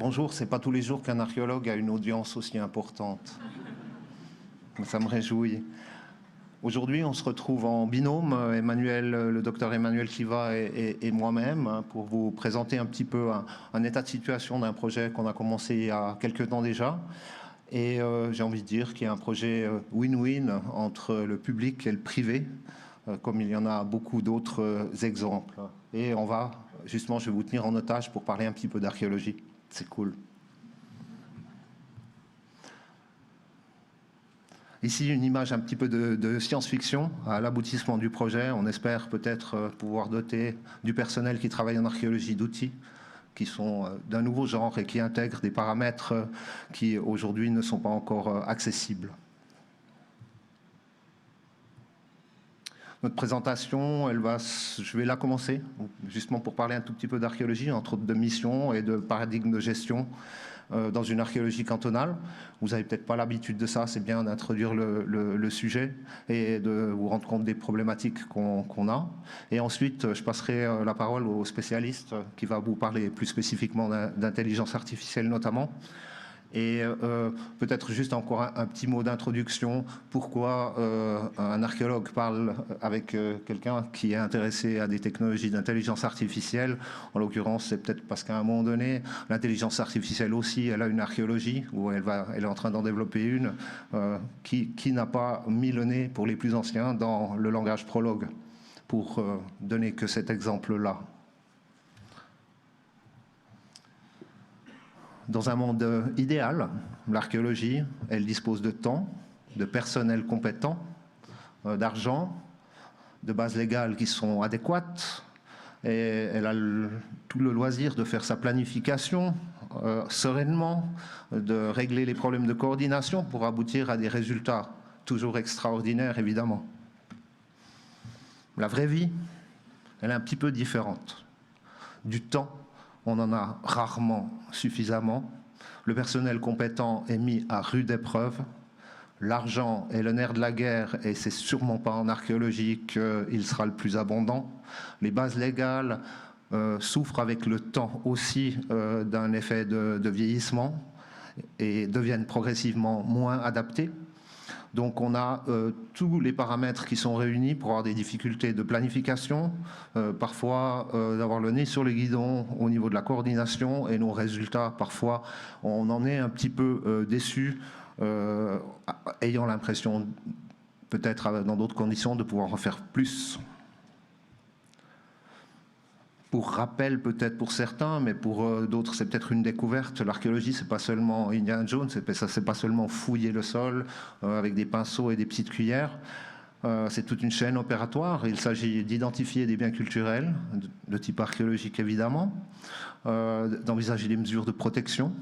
Bonjour, c'est pas tous les jours qu'un archéologue a une audience aussi importante. Ça me réjouit. Aujourd'hui, on se retrouve en binôme, le docteur Emmanuel Kiva et moi-même, pour vous présenter un petit peu un état de situation d'un projet qu'on a commencé il y a quelques temps déjà. Et j'ai envie de dire qu'il y a un projet win-win entre le public et le privé, comme il y en a beaucoup d'autres exemples. Et justement, je vais vous tenir en otage pour parler un petit peu d'archéologie. C'est cool. Ici, une image un petit peu de science-fiction à l'aboutissement du projet. On espère peut-être pouvoir doter du personnel qui travaille en archéologie d'outils qui sont d'un nouveau genre et qui intègrent des paramètres qui aujourd'hui ne sont pas encore accessibles. Notre présentation, je vais la commencer, justement pour parler un tout petit peu d'archéologie, entre autres de mission et de paradigme de gestion dans une archéologie cantonale. Vous n'avez peut-être pas l'habitude de ça, c'est bien d'introduire le sujet et de vous rendre compte des problématiques qu'on a. Et ensuite, je passerai la parole au spécialiste qui va vous parler plus spécifiquement d'intelligence artificielle notamment. Et peut-être juste encore un petit mot d'introduction. Pourquoi un archéologue parle avec quelqu'un qui est intéressé à des technologies d'intelligence artificielle? En l'occurrence, c'est peut-être parce qu'à un moment donné, l'intelligence artificielle aussi, elle a une archéologie, où elle est en train d'en développer une, qui n'a pas mis le nez, pour les plus anciens, dans le langage Prolog, pour donner que cet exemple-là. Dans un monde idéal, l'archéologie, elle dispose de temps, de personnel compétent, d'argent, de bases légales qui sont adéquates, et elle a tout le loisir de faire sa planification sereinement, de régler les problèmes de coordination pour aboutir à des résultats toujours extraordinaires, évidemment. La vraie vie, elle est un petit peu différente. Du temps, on en a rarement suffisamment. Le personnel compétent est mis à rude épreuve. L'argent est le nerf de la guerre et c'est sûrement pas en archéologie qu'il sera le plus abondant. Les bases légales souffrent avec le temps aussi d'un effet de vieillissement et deviennent progressivement moins adaptées. Donc on a tous les paramètres qui sont réunis pour avoir des difficultés de planification, parfois d'avoir le nez sur le guidon au niveau de la coordination, et nos résultats, parfois, on en est un petit peu déçus, ayant l'impression, peut-être dans d'autres conditions, de pouvoir en faire plus. Pour rappel peut-être pour certains, mais pour d'autres c'est peut-être une découverte. L'archéologie, c'est pas seulement Indiana Jones, c'est pas seulement fouiller le sol avec des pinceaux et des petites cuillères. C'est toute une chaîne opératoire. Il s'agit d'identifier des biens culturels de type archéologique évidemment, d'envisager des mesures de protection,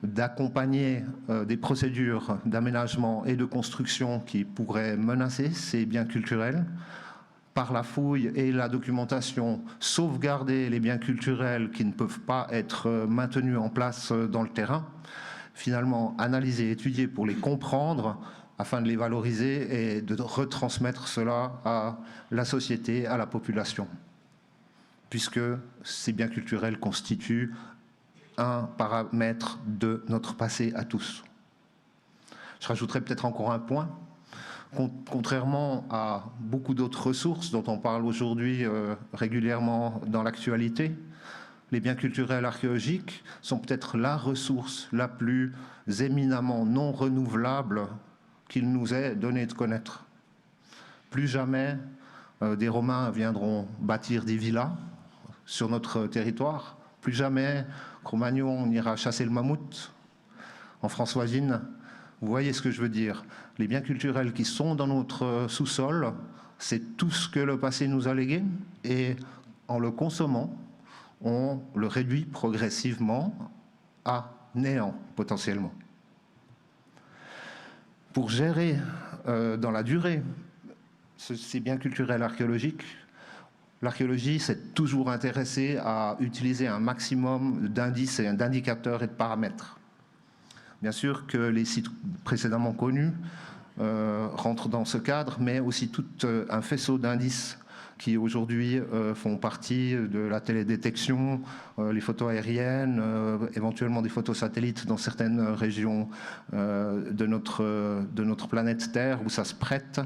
d'accompagner des procédures d'aménagement et de construction qui pourraient menacer ces biens culturels, par la fouille et la documentation, sauvegarder les biens culturels qui ne peuvent pas être maintenus en place dans le terrain, finalement analyser, étudier pour les comprendre, afin de les valoriser et de retransmettre cela à la société, à la population, puisque ces biens culturels constituent un paramètre de notre passé à tous. Je rajouterai peut-être encore un point. Contrairement à beaucoup d'autres ressources dont on parle aujourd'hui régulièrement dans l'actualité, les biens culturels archéologiques sont peut-être la ressource la plus éminemment non renouvelable qu'il nous est donné de connaître. Plus jamais des Romains viendront bâtir des villas sur notre territoire, plus jamais Cro-Magnon ira chasser le mammouth en Françoisine. Vous voyez ce que je veux dire? Les biens culturels qui sont dans notre sous-sol, c'est tout ce que le passé nous a légué, et en le consommant, on le réduit progressivement à néant, potentiellement. Pour gérer dans la durée ces biens culturels archéologiques, l'archéologie s'est toujours intéressée à utiliser un maximum d'indices et d'indicateurs et de paramètres. Bien sûr que les sites précédemment connus rentrent dans ce cadre, mais aussi tout un faisceau d'indices qui aujourd'hui font partie de la télédétection, les photos aériennes, éventuellement des photos satellites dans certaines régions de notre planète Terre où ça se prête,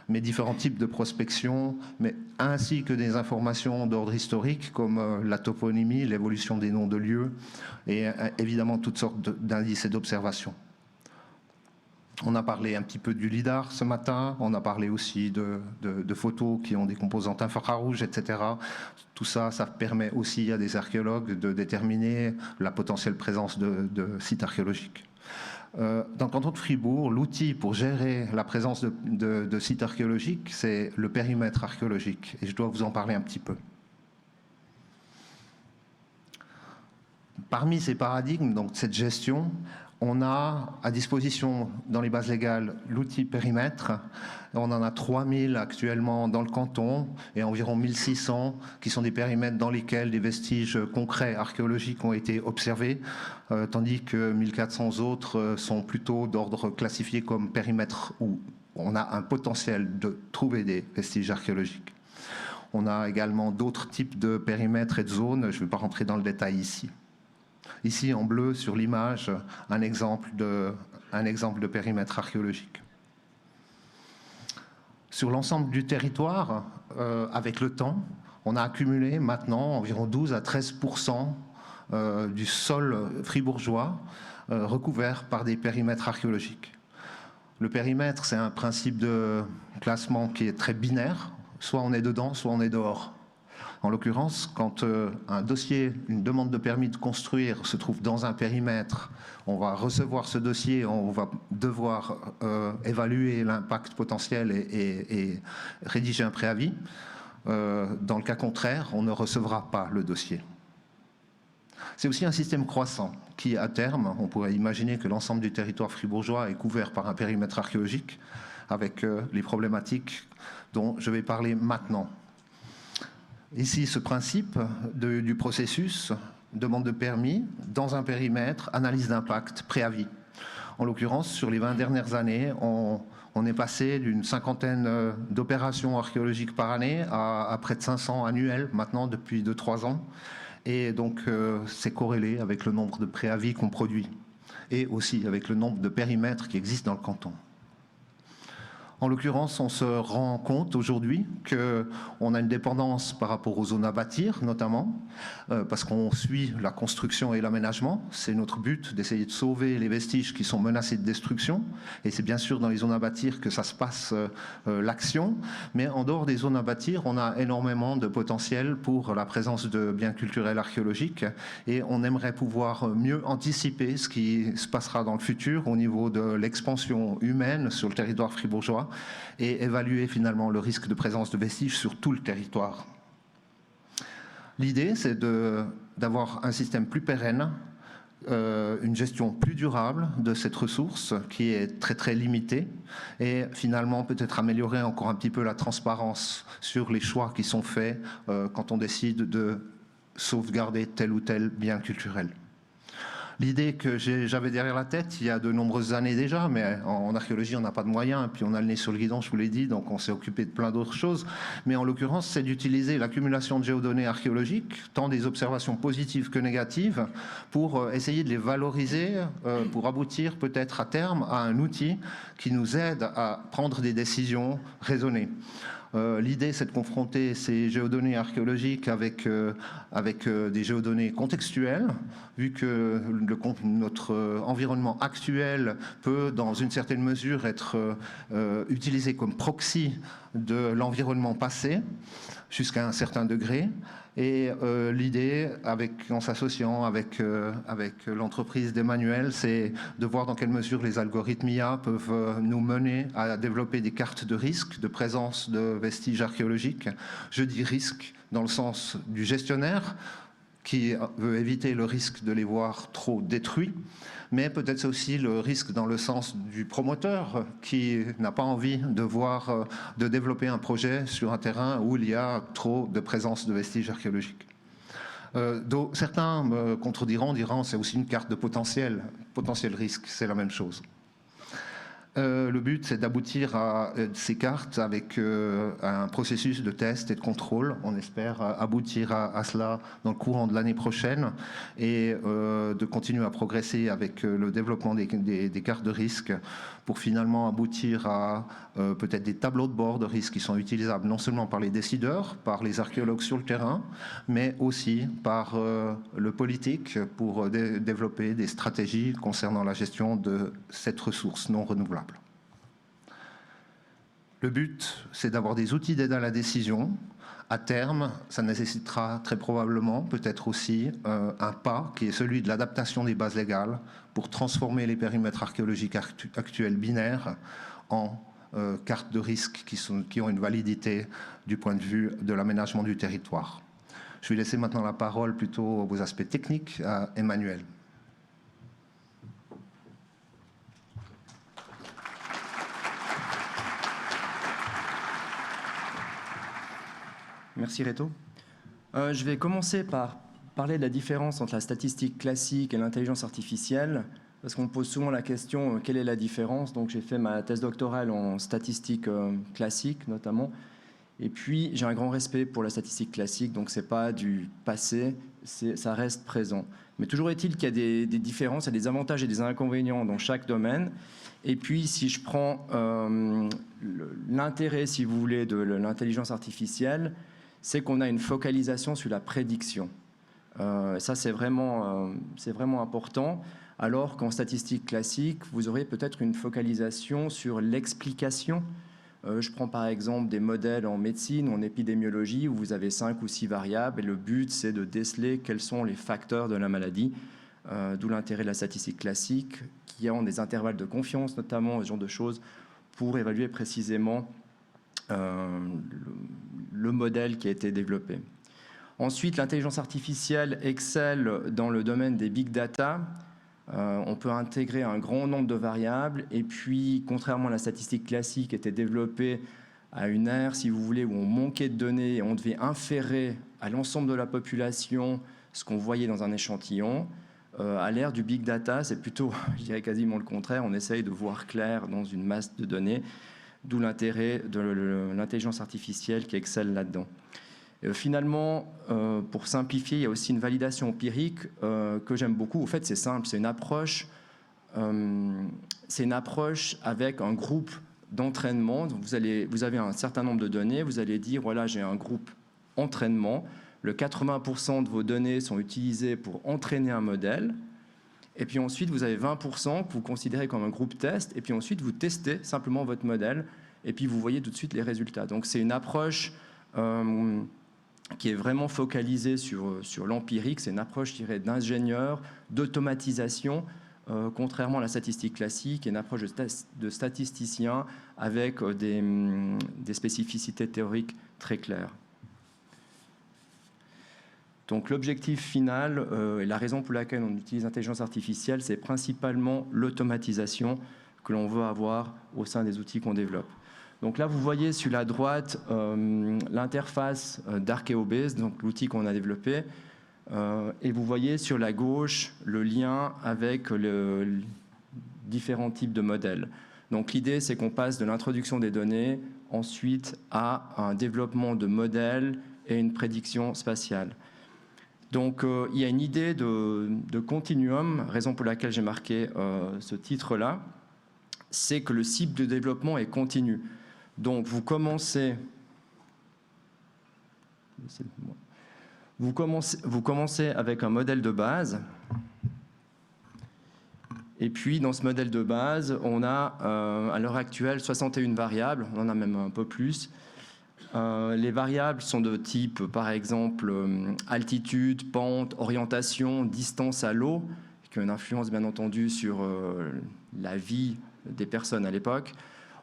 mais différents types de prospection, mais ainsi que des informations d'ordre historique comme la toponymie, l'évolution des noms de lieux et évidemment toutes sortes d'indices et d'observations. On a parlé un petit peu du LIDAR ce matin, on a parlé aussi de photos qui ont des composantes infrarouges, etc. Tout ça, ça permet aussi à des archéologues de déterminer la potentielle présence de sites archéologiques. Dans le canton de Fribourg, l'outil pour gérer la présence de sites archéologiques, c'est le périmètre archéologique, et je dois vous en parler un petit peu. Parmi ces paradigmes, donc cette gestion, on a à disposition dans les bases légales l'outil périmètre. On en a 3000 actuellement dans le canton et environ 1600 qui sont des périmètres dans lesquels des vestiges concrets archéologiques ont été observés, tandis que 1400 autres sont plutôt d'ordre classifié comme périmètre où on a un potentiel de trouver des vestiges archéologiques. On a également d'autres types de périmètres et de zones, je ne vais pas rentrer dans le détail ici. Ici, en bleu, sur l'image, un exemple de périmètre archéologique. Sur l'ensemble du territoire, avec le temps, on a accumulé maintenant environ 12 à 13% du sol fribourgeois recouvert par des périmètres archéologiques. Le périmètre, c'est un principe de classement qui est très binaire, soit on est dedans, soit on est dehors. En l'occurrence, quand un dossier, une demande de permis de construire se trouve dans un périmètre, on va recevoir ce dossier, on va devoir évaluer l'impact potentiel et rédiger un préavis. Dans le cas contraire, on ne recevra pas le dossier. C'est aussi un système croissant qui, à terme, on pourrait imaginer que l'ensemble du territoire fribourgeois est couvert par un périmètre archéologique avec les problématiques dont je vais parler maintenant. Ici, ce principe du processus, demande de permis, dans un périmètre, analyse d'impact, préavis. En l'occurrence, sur les 20 dernières années, on est passé d'une 50aine d'opérations archéologiques par année à près de 500 annuelles, maintenant, depuis 2-3 ans. Et donc, c'est corrélé avec le nombre de préavis qu'on produit, et aussi avec le nombre de périmètres qui existent dans le canton. En l'occurrence, on se rend compte aujourd'hui qu'on a une dépendance par rapport aux zones à bâtir, notamment, parce qu'on suit la construction et l'aménagement. C'est notre but d'essayer de sauver les vestiges qui sont menacés de destruction. Et c'est bien sûr dans les zones à bâtir que ça se passe l'action. Mais en dehors des zones à bâtir, on a énormément de potentiel pour la présence de biens culturels archéologiques. Et on aimerait pouvoir mieux anticiper ce qui se passera dans le futur au niveau de l'expansion humaine sur le territoire fribourgeois, et évaluer finalement le risque de présence de vestiges sur tout le territoire. L'idée, c'est d'avoir un système plus pérenne, une gestion plus durable de cette ressource qui est très très limitée, et finalement peut-être améliorer encore un petit peu la transparence sur les choix qui sont faits quand on décide de sauvegarder tel ou tel bien culturel. L'idée que j'avais derrière la tête il y a de nombreuses années déjà, mais en archéologie on n'a pas de moyens, puis on a le nez sur le guidon, je vous l'ai dit, donc on s'est occupé de plein d'autres choses, mais en l'occurrence c'est d'utiliser l'accumulation de géodonnées archéologiques, tant des observations positives que négatives, pour essayer de les valoriser, pour aboutir peut-être à terme à un outil qui nous aide à prendre des décisions raisonnées. L'idée, c'est de confronter ces géodonnées archéologiques avec des géodonnées contextuelles, vu que notre environnement actuel peut, dans une certaine mesure, être utilisé comme proxy de l'environnement passé, jusqu'à un certain degré. Et l'idée, en s'associant avec l'entreprise d'Emmanuel, c'est de voir dans quelle mesure les algorithmes IA peuvent nous mener à développer des cartes de risque, de présence de vestiges archéologiques. Je dis risque dans le sens du gestionnaire, qui veut éviter le risque de les voir trop détruits, mais peut-être c'est aussi le risque dans le sens du promoteur qui n'a pas envie de développer un projet sur un terrain où il y a trop de présence de vestiges archéologiques. Certains me contrediront, diront c'est aussi une carte de potentiel risque, c'est la même chose. Le but, c'est d'aboutir à ces cartes avec un processus de test et de contrôle. On espère aboutir à cela dans le courant de l'année prochaine et de continuer à progresser avec le développement des cartes de risque pour finalement aboutir à peut-être des tableaux de bord de risque qui sont utilisables non seulement par les décideurs, par les archéologues sur le terrain, mais aussi par le politique pour développer des stratégies concernant la gestion de cette ressource non renouvelable. Le but, c'est d'avoir des outils d'aide à la décision. À terme, ça nécessitera très probablement, peut-être aussi, un pas qui est celui de l'adaptation des bases légales pour transformer les périmètres archéologiques actuels binaires en cartes de risque qui ont une validité du point de vue de l'aménagement du territoire. Je vais laisser maintenant la parole plutôt aux aspects techniques à Emmanuel. Merci Reto. Je vais commencer par parler de la différence entre la statistique classique et l'intelligence artificielle, parce qu'on me pose souvent la question quelle est la différence. Donc j'ai fait ma thèse doctorale en statistique classique notamment, et puis j'ai un grand respect pour la statistique classique, donc c'est pas du passé, ça reste présent. Mais toujours est-il qu'il y a des différences, il y a des avantages et des inconvénients dans chaque domaine. Et puis, si je prends l'intérêt, si vous voulez, de l'intelligence artificielle, c'est qu'on a une focalisation sur la prédiction. Ça, c'est vraiment important. Alors qu'en statistique classique, vous aurez peut-être une focalisation sur l'explication. Je prends par exemple des modèles en médecine ou en épidémiologie où vous avez 5 ou 6 variables et le but, c'est de déceler quels sont les facteurs de la maladie. D'où l'intérêt de la statistique classique, qui a des intervalles de confiance, notamment, ce genre de choses, pour évaluer précisément le modèle qui a été développé. Ensuite, l'intelligence artificielle excelle dans le domaine des big data. On peut intégrer un grand nombre de variables, et puis, contrairement à la statistique classique, qui était développée à une ère, si vous voulez, où on manquait de données et on devait inférer à l'ensemble de la population ce qu'on voyait dans un échantillon. À l'ère du big data, c'est plutôt, je dirais quasiment le contraire, on essaye de voir clair dans une masse de données, d'où l'intérêt de l'intelligence artificielle qui excelle là-dedans. Finalement, pour simplifier, il y a aussi une validation empirique que j'aime beaucoup. En fait, c'est simple, c'est une approche avec un groupe d'entraînement. Vous avez un certain nombre de données, vous allez dire, voilà, j'ai un groupe entraînement. Le 80% de vos données sont utilisées pour entraîner un modèle. Et puis ensuite, vous avez 20% que vous considérez comme un groupe test. Et puis ensuite, vous testez simplement votre modèle. Et puis, vous voyez tout de suite les résultats. Donc, c'est une approche qui est vraiment focalisée sur l'empirique. C'est une approche, je dirais, d'ingénieur, d'automatisation, contrairement à la statistique classique, qui est une approche de statisticien avec des spécificités théoriques très claires. Donc l'objectif final et la raison pour laquelle on utilise l'intelligence artificielle, c'est principalement l'automatisation que l'on veut avoir au sein des outils qu'on développe. Donc là, vous voyez sur la droite l'interface d'Archeobase, donc l'outil qu'on a développé, et vous voyez sur la gauche le lien avec différents types de modèles. Donc l'idée, c'est qu'on passe de l'introduction des données ensuite à un développement de modèles et une prédiction spatiale. Donc, il y a une idée de continuum, raison pour laquelle j'ai marqué ce titre-là, c'est que le cycle de développement est continu. Donc, vous commencez avec un modèle de base, et puis dans ce modèle de base, on a à l'heure actuelle 61 variables, on en a même un peu plus. Les variables sont de type, par exemple, altitude, pente, orientation, distance à l'eau, qui ont une influence bien entendu sur la vie des personnes à l'époque.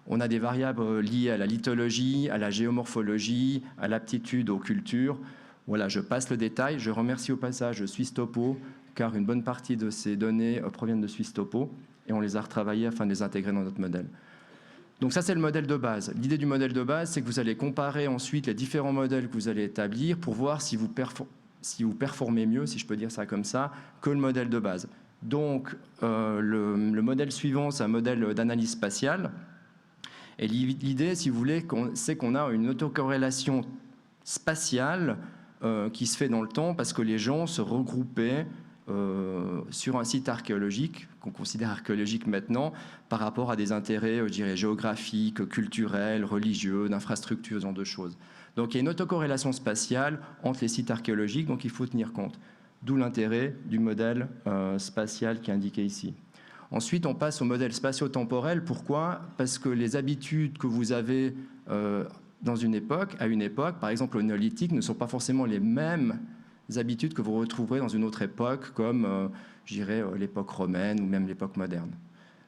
On a des variables liées à la lithologie, à la géomorphologie, à l'aptitude aux cultures. Voilà, je passe le détail. Je remercie au passage SwissTopo, car une bonne partie de ces données proviennent de SwissTopo, et on les a retravaillées afin de les intégrer dans notre modèle. Donc ça, c'est le modèle de base. L'idée du modèle de base, c'est que vous allez comparer ensuite les différents modèles que vous allez établir pour voir si vous performez mieux, si je peux dire ça comme ça, que le modèle de base. Donc, le modèle suivant, c'est un modèle d'analyse spatiale. Et l'idée, si vous voulez, c'est qu'on a une autocorrélation spatiale qui se fait dans le temps parce que les gens se regroupaient sur un site archéologique, qu'on considère archéologique maintenant, par rapport à des intérêts, je dirais, géographiques, culturels, religieux, d'infrastructures, ce genre de choses. Donc il y a une autocorrélation spatiale entre les sites archéologiques, donc il faut tenir compte. D'où l'intérêt du modèle spatial qui est indiqué ici. Ensuite, on passe au modèle spatio-temporel. Pourquoi? Parce que les habitudes que vous avez dans une époque, à une époque, par exemple au néolithique, ne sont pas forcément les mêmes habitudes que vous retrouverez dans une autre époque, comme, je dirais, l'époque romaine ou même l'époque moderne.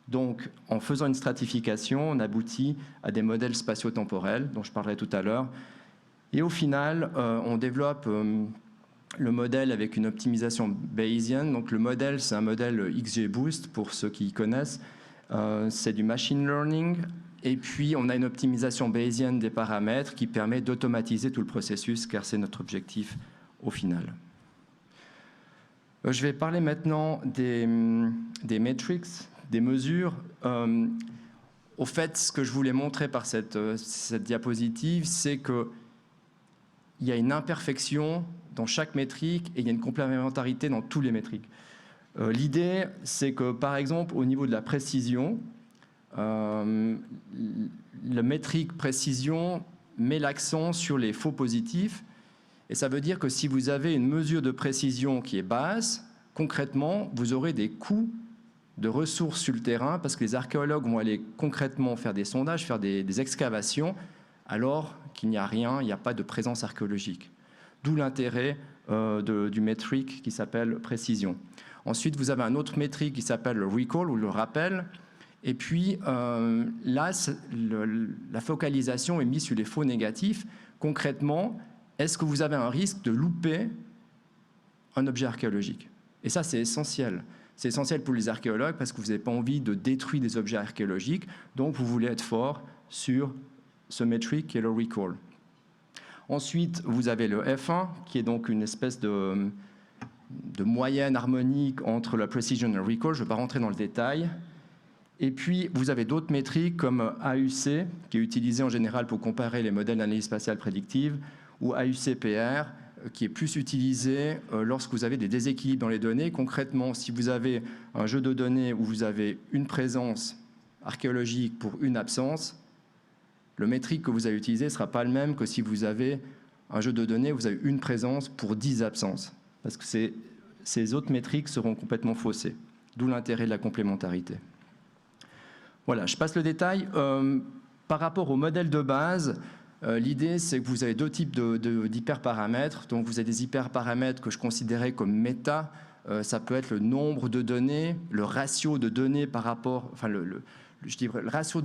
Donc, en faisant une stratification, on aboutit à des modèles spatio-temporels, dont je parlerai tout à l'heure. Et au final, on développe le modèle avec une optimisation bayésienne. Donc, le modèle, c'est un modèle XGBoost, pour ceux qui connaissent. C'est du machine learning. Et puis, on a une optimisation bayésienne des paramètres qui permet d'automatiser tout le processus, car c'est notre objectif au final. Je vais parler maintenant des metrics, des mesures. Au fait, ce que je voulais montrer par cette diapositive, c'est qu'il y a une imperfection dans chaque métrique et il y a une complémentarité dans tous les métriques. L'idée, c'est que, par exemple, au niveau de la précision, la métrique précision met l'accent sur les faux positifs. Et ça veut dire que si vous avez une mesure de précision qui est basse, concrètement, vous aurez des coûts de ressources sur le terrain parce que les archéologues vont aller concrètement faire des sondages, faire des excavations, alors qu'il n'y a rien, il n'y a pas de présence archéologique. D'où l'intérêt du métrique qui s'appelle précision. Ensuite, vous avez un autre métrique qui s'appelle le recall ou le rappel. Et puis là, la focalisation est mise sur les faux négatifs. Concrètement, est-ce que vous avez un risque de louper un objet archéologique? Et ça, c'est essentiel. C'est essentiel pour les archéologues parce que vous n'avez pas envie de détruire des objets archéologiques. Donc, vous voulez être fort sur ce métrique qui est le recall. Ensuite, vous avez le F1, qui est donc une espèce de moyenne harmonique entre la precision et le recall. Je ne vais pas rentrer dans le détail. Et puis, vous avez d'autres métriques comme AUC, qui est utilisé en général pour comparer les modèles d'analyse spatiale prédictive, ou AUC-PR, qui est plus utilisé lorsque vous avez des déséquilibres dans les données. Concrètement, si vous avez un jeu de données où vous avez une présence archéologique pour une absence, le métrique que vous allez utiliser ne sera pas le même que si vous avez un jeu de données où vous avez une présence pour 10 absences. Parce que ces autres métriques seront complètement faussées. D'où l'intérêt de la complémentarité. Voilà, je passe le détail. Par rapport au modèle de base, l'idée, c'est que vous avez deux types d'hyperparamètres. Donc, vous avez des hyperparamètres que je considérais comme méta. Ça peut être le nombre de données, le ratio de données par rapport, enfin, je dirais le ratio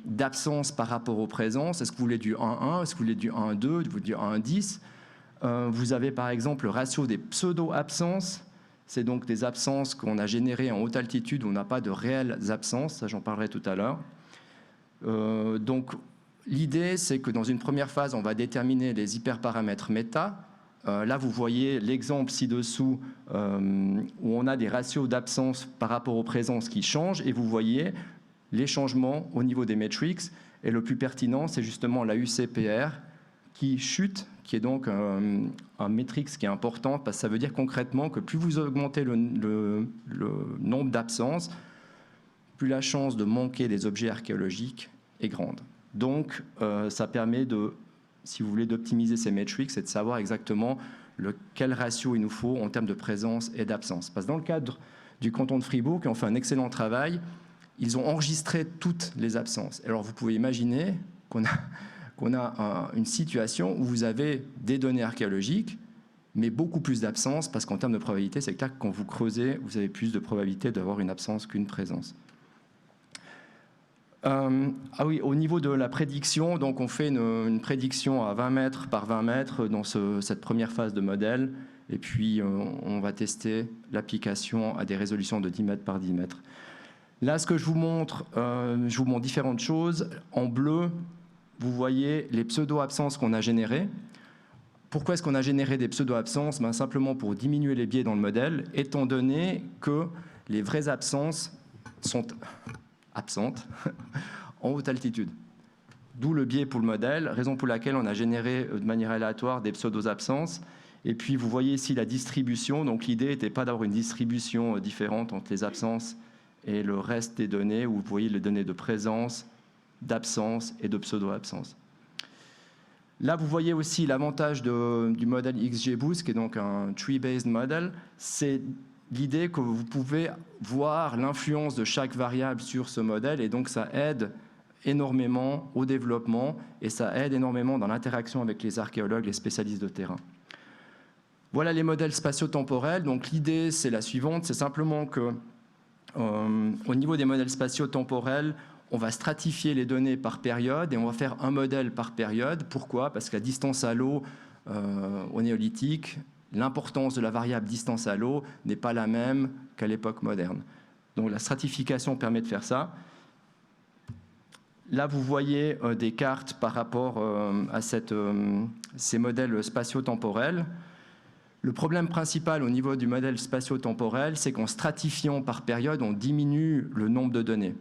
d'absence par rapport aux présences. Est-ce que vous voulez du 1,1? Est-ce que vous voulez du 1,2? Vous voulez du 1,10? Vous avez par exemple le ratio des pseudo-absences. C'est donc des absences qu'on a générées en haute altitude où on n'a pas de réelles absences. Ça, j'en parlerai tout à l'heure. Donc, l'idée, c'est que dans une première phase, on va déterminer les hyperparamètres méta. Là, vous voyez l'exemple ci-dessous où on a des ratios d'absence par rapport aux présences qui changent. Et vous voyez les changements au niveau des metrics. Et le plus pertinent, c'est justement la UCPR qui chute, qui est donc un métrique qui est important, parce que ça veut dire concrètement que plus vous augmentez le nombre d'absences, plus la chance de manquer des objets archéologiques est grande. Donc, ça permet si vous voulez, d'optimiser ces metrics et de savoir exactement quel ratio il nous faut en termes de présence et d'absence. Parce que dans le cadre du canton de Fribourg, qui ont fait un excellent travail, ils ont enregistré toutes les absences. Alors, vous pouvez imaginer qu'on a une situation où vous avez des données archéologiques, mais beaucoup plus d'absences, parce qu'en termes de probabilité, c'est que là, quand vous creusez, vous avez plus de probabilité d'avoir une absence qu'une présence. Ah oui, au niveau de la prédiction, donc on fait une prédiction à 20 mètres par 20 mètres dans cette première phase de modèle, et puis on va tester l'application à des résolutions de 10 mètres par 10 mètres. Là, ce que je vous montre différentes choses. En bleu, vous voyez les pseudo-absences qu'on a générées. Pourquoi est-ce qu'on a généré des pseudo-absences? Simplement pour diminuer les biais dans le modèle, étant donné que les vraies absences sont absentes en haute altitude. D'où le biais pour le modèle, raison pour laquelle on a généré de manière aléatoire des pseudo-absences. Et puis vous voyez ici la distribution, donc l'idée n'était pas d'avoir une distribution différente entre les absences et le reste des données, où vous voyez les données de présence, d'absence et de pseudo-absence. Là, vous voyez aussi l'avantage du modèle XGBoost, qui est donc un tree-based model, c'est l'idée que vous pouvez voir l'influence de chaque variable sur ce modèle, et donc ça aide énormément au développement, et ça aide énormément dans l'interaction avec les archéologues, les spécialistes de terrain. Voilà les modèles spatio-temporels. Donc l'idée, c'est la suivante, c'est simplement que au niveau des modèles spatio-temporels, on va stratifier les données par période et on va faire un modèle par période. Pourquoi? Parce que la distance à l'eau au néolithique, l'importance de la variable distance à l'eau n'est pas la même qu'à l'époque moderne. Donc la stratification permet de faire ça. Là, vous voyez des cartes par rapport à ces modèles spatio-temporels. Le problème principal au niveau du modèle spatio-temporel, c'est qu'en stratifiant par période, on diminue le nombre de données.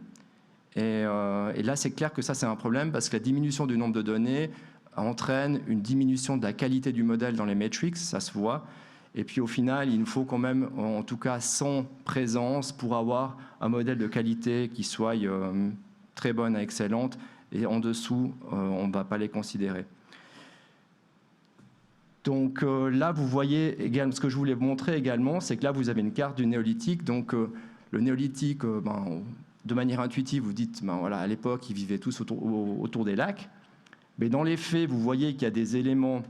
Et là, c'est clair que ça, c'est un problème parce que la diminution du nombre de données entraîne une diminution de la qualité du modèle dans les metrics, ça se voit. Et puis au final, il nous faut quand même, en tout cas 100 présences pour avoir un modèle de qualité qui soit très bonne à excellente. Et en dessous, on ne va pas les considérer. Donc là, vous voyez également, ce que je voulais vous montrer également, c'est que là, vous avez une carte du néolithique. Donc le néolithique, de manière intuitive, vous dites, voilà, à l'époque, ils vivaient tous autour des lacs. Mais dans les faits, vous voyez qu'il y a des éléments,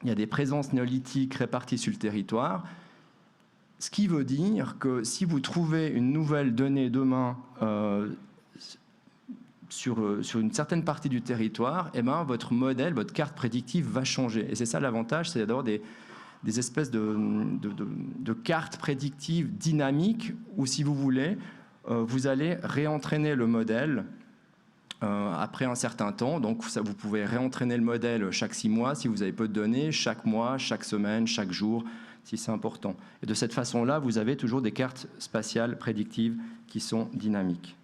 il y a des présences néolithiques réparties sur le territoire. Ce qui veut dire que si vous trouvez une nouvelle donnée demain sur une certaine partie du territoire, eh ben, votre modèle, votre carte prédictive va changer. Et c'est ça l'avantage, c'est d'avoir des espèces de cartes prédictives dynamiques où, si vous voulez, vous allez réentraîner le modèle après un certain temps. Donc ça, vous pouvez réentraîner le modèle chaque 6 mois si vous avez peu de données, chaque mois, chaque semaine, chaque jour, si c'est important. Et de cette façon-là, vous avez toujours des cartes spatiales prédictives qui sont dynamiques.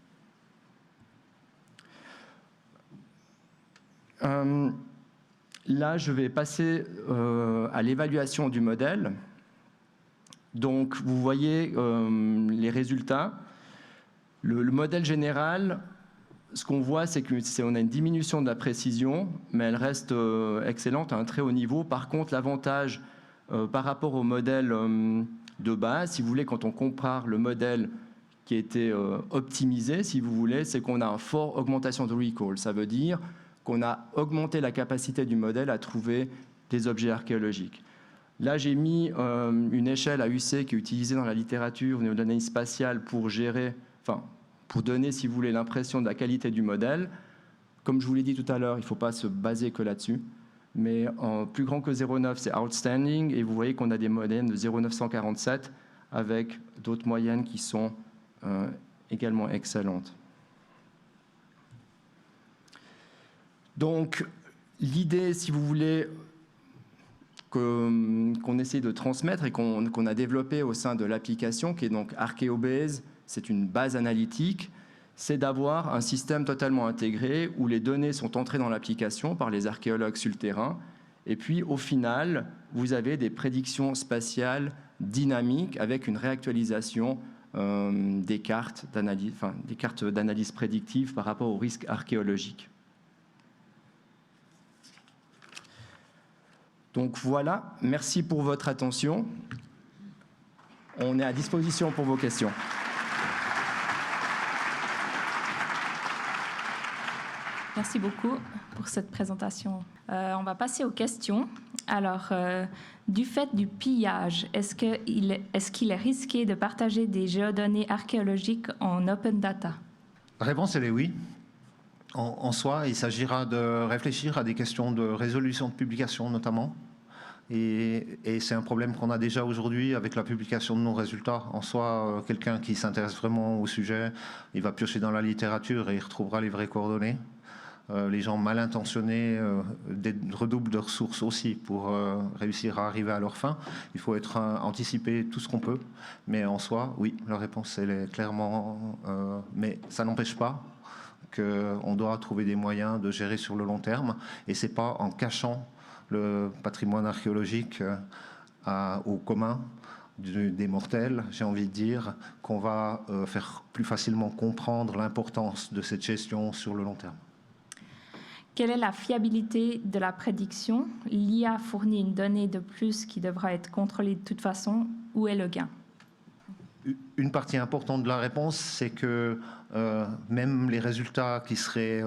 Là, je vais passer à l'évaluation du modèle. Donc, vous voyez les résultats. Le modèle général, ce qu'on voit, c'est qu'on a une diminution de la précision, mais elle reste excellente à un très haut niveau. Par contre, l'avantage par rapport au modèle de base, si vous voulez, quand on compare le modèle qui a été optimisé, si vous voulez, c'est qu'on a une forte augmentation de recall. Ça veut dire qu'on a augmenté la capacité du modèle à trouver des objets archéologiques. Là, j'ai mis une échelle à UC qui est utilisée dans la littérature au niveau de l'analyse spatiale pour gérer, pour donner, si vous voulez, l'impression de la qualité du modèle. Comme je vous l'ai dit tout à l'heure, il ne faut pas se baser que là-dessus. Mais plus grand que 0,9, c'est outstanding. Et vous voyez qu'on a des moyennes de 0,947 avec d'autres moyennes qui sont également excellentes. Donc, l'idée, si vous voulez, qu'on essaie de transmettre et qu'on a développé au sein de l'application, qui est donc ArcheoBase, c'est une base analytique, c'est d'avoir un système totalement intégré où les données sont entrées dans l'application par les archéologues sur le terrain. Et puis, au final, vous avez des prédictions spatiales dynamiques avec une réactualisation des cartes d'analyse prédictive par rapport aux risques archéologiques. Donc voilà, merci pour votre attention. On est à disposition pour vos questions. Merci beaucoup pour cette présentation. On va passer aux questions. Alors, du fait du pillage, est-ce qu'il est risqué de partager des géodonnées archéologiques en open data? La réponse, elle est oui. En soi, il s'agira de réfléchir à des questions de résolution de publication notamment. Et c'est un problème qu'on a déjà aujourd'hui avec la publication de nos résultats. En soi, quelqu'un qui s'intéresse vraiment au sujet, il va piocher dans la littérature et il retrouvera les vraies coordonnées. les gens mal intentionnés redoublent de ressources aussi pour réussir à arriver à leur fin. Il faut anticiper tout ce qu'on peut. Mais en soi, oui, la réponse, elle est clairement... mais ça n'empêche pas qu'on doit trouver des moyens de gérer sur le long terme. Et ce n'est pas en cachant le patrimoine archéologique au commun des mortels, j'ai envie de dire, qu'on va faire plus facilement comprendre l'importance de cette gestion sur le long terme. Quelle est la fiabilité de la prédiction? L'IA fournit une donnée de plus qui devra être contrôlée de toute façon. Où est le gain? Une partie importante de la réponse, c'est que même les résultats qui seraient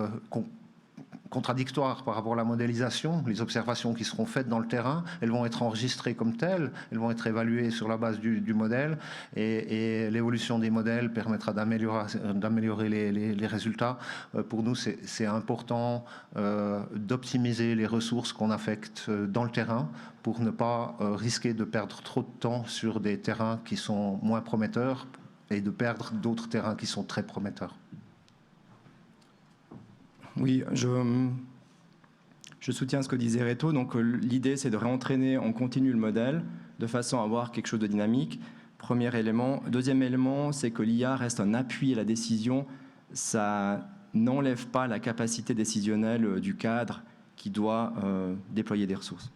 contradictoires par rapport à la modélisation, les observations qui seront faites dans le terrain, elles vont être enregistrées comme telles, elles vont être évaluées sur la base du modèle, et l'évolution des modèles permettra d'améliorer les résultats. Pour nous, c'est important d'optimiser les ressources qu'on affecte dans le terrain pour ne pas risquer de perdre trop de temps sur des terrains qui sont moins prometteurs et de perdre d'autres terrains qui sont très prometteurs. Oui, je soutiens ce que disait Reto. Donc l'idée, c'est de réentraîner en continu le modèle de façon à avoir quelque chose de dynamique. Premier élément. Deuxième élément, c'est que l'IA reste un appui à la décision. Ça n'enlève pas la capacité décisionnelle du cadre qui doit déployer des ressources.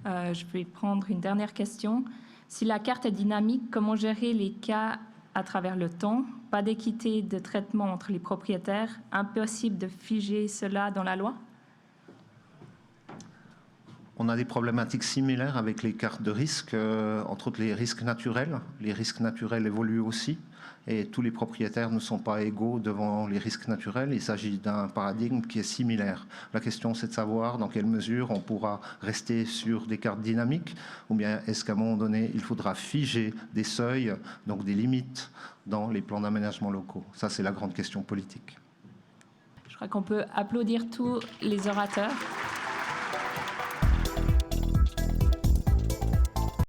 Je vais prendre une dernière question. Si la carte est dynamique, comment gérer les cas à travers le temps? Pas d'équité de traitement entre les propriétaires? Impossible de figer cela dans la loi? On a des problématiques similaires avec les cartes de risque, entre autres les risques naturels. Les risques naturels évoluent aussi et tous les propriétaires ne sont pas égaux devant les risques naturels. Il s'agit d'un paradigme qui est similaire. La question, c'est de savoir dans quelle mesure on pourra rester sur des cartes dynamiques ou bien est-ce qu'à un moment donné, il faudra figer des seuils, donc des limites dans les plans d'aménagement locaux. Ça, c'est la grande question politique. Je crois qu'on peut applaudir tous les orateurs.